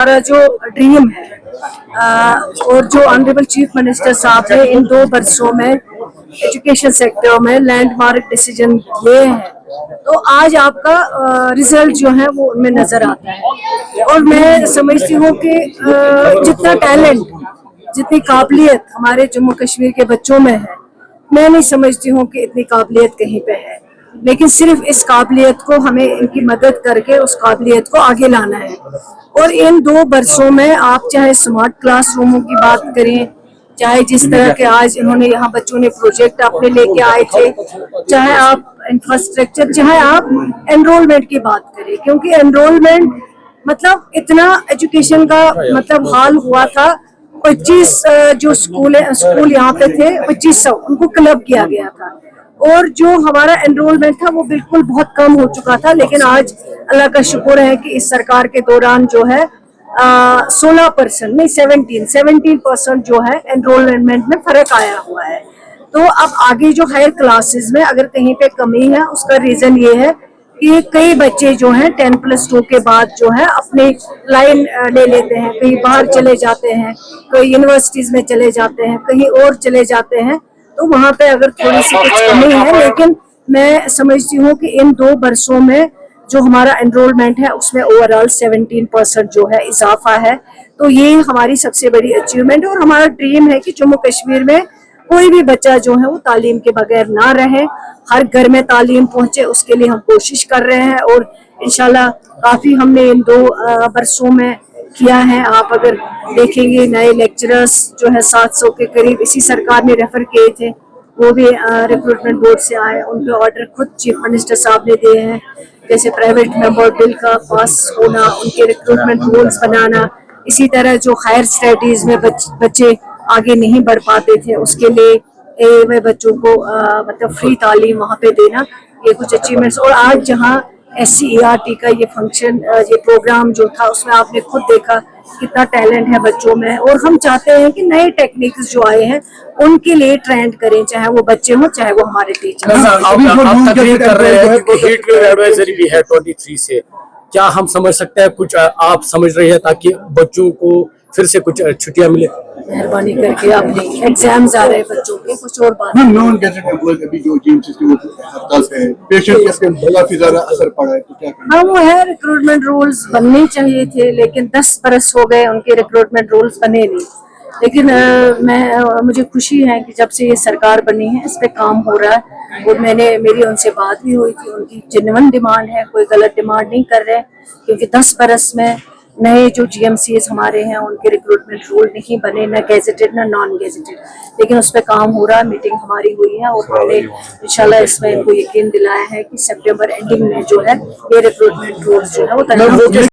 हमारा जो ड्रीम है और जो ऑनरेबल चीफ मिनिस्टर साहब ने इन 2 बरसों में एजुकेशन सेक्टर में लैंडमार्क डिसीजन लिए हैं, तो आज आपका रिजल्ट जो है वो उनमें नजर आता है। और मैं समझती हूँ कि जितना टैलेंट, जितनी काबिलियत हमारे जम्मू कश्मीर के बच्चों में है, मैं नहीं समझती हूँ कि इतनी काबिलियत कहीं पे है। लेकिन सिर्फ इस काबिलियत को हमें इनकी मदद करके उस काबिलियत को आगे लाना है। और इन 2 बरसों में आप चाहे स्मार्ट क्लासरूमों की बात करें, चाहे जिस तरह के आज इन्होंने यहाँ बच्चों ने प्रोजेक्ट अपने लेके आए थे, चाहे आप इंफ्रास्ट्रक्चर, चाहे आप एनरोलमेंट की बात करें, क्योंकि एनरोलमेंट मतलब इतना एजुकेशन का मतलब हाल हुआ था। 25 जो स्कूल यहाँ पे थे 2500 उनको क्लब किया गया था, और जो हमारा एनरोलमेंट था वो बिल्कुल बहुत कम हो चुका था। लेकिन आज अल्लाह का शुक्र है कि इस सरकार के दौरान जो है 16% नहीं 17% जो है एनरोलमेंट में फर्क आया हुआ है। तो अब आगे जो हायर क्लासेस में अगर कहीं पे कमी है, उसका रीजन ये है कि कई बच्चे जो हैं 10+2 के बाद जो है अपने लाइन ले लेते हैं, कहीं बाहर चले जाते हैं, कहीं यूनिवर्सिटीज में चले जाते हैं, कहीं और चले जाते हैं। तो वहाँ पे अगर थोड़ी सी कुछ कमी है, लेकिन मैं समझती हूँ कि इन 2 बरसों में जो हमारा एनरोलमेंट है उसमें ओवरऑल 17% जो है इजाफा है। तो ये हमारी सबसे बड़ी अचीवमेंट है, और हमारा ड्रीम है कि जम्मू कश्मीर में कोई भी बच्चा जो है वो तालीम के बगैर ना रहे, हर घर में तालीम पहुंचे, उसके लिए हम कोशिश कर रहे हैं। और इंशाल्लाह काफ़ी हमने इन 2 बरसों में किया है। आप अगर देखेंगे नए लेक्चरर्स जो है 700 के करीब इसी सरकार ने रेफर किए थे, वो भी रिक्रूटमेंट बोर्ड से आए, उनके ऑर्डर खुद चीफ मिनिस्टर साहब ने दिए हैं। जैसे प्राइवेट मेंबर बिल का पास होना, उनके रिक्रूटमेंट रूल्स बनाना, इसी तरह जो हायर स्टडीज में बच्चे आगे नहीं बढ़ पाते थे उसके लिए में बच्चों को मतलब फ्री तालीम वहाँ पे देना, ये कुछ अचीवमेंट्स। और आज जहाँ SCERT का ये फंक्शन, ये प्रोग्राम जो था, उसमें आपने खुद देखा कितना टैलेंट है बच्चों में। और हम चाहते हैं कि नए टेक्निक्स जो आए हैं उनके लिए ट्रेंड करें, चाहे वो बच्चे हों चाहे वो हमारे टीचर। आप तकरीर कर रहे हैं कि हीट वेव एडवाइजरी भी है 23 से, क्या हम समझ सकते हैं कुछ आप समझ रही है ताकि बच्चों को फिर से कुछ छुट्टियां मिले? मेहरबानी करके अपने एग्जाम्स आ रहे हैं बच्चों के, कुछ और बात नॉन गैजेट एम्प्लॉयज अभी जो जीएमसी के हड़ताल पे है, पेशेंट पे काफी ज्यादा असर पड़ा है, तो क्या करना? हाँ, वो है रिक्रूटमेंट रूल्स बनने चाहिए थे, लेकिन 10 बरस हो गए उनके रिक्रूटमेंट रूल्स बने नहीं। लेकिन मुझे खुशी है कि जब से ये सरकार बनी है इस पे काम हो रहा है। और मेरी उनसे बात भी हुई थी, उनकी जेन्युइन डिमांड है, कोई गलत डिमांड नहीं कर रहे, क्योंकि 10 बरस में नए जो GMCs हमारे हैं उनके रिक्रूटमेंट रूल नहीं बने, ना गैजेटेड ना नॉन गैजेटेड। लेकिन उस पर काम हो रहा है, मीटिंग हमारी हुई है, और हमने इंशाल्लाह इसमें इनको यकीन दिलाया है कि सितंबर एंडिंग में जो है ये रिक्रूटमेंट रूल्स जो है वो तैयार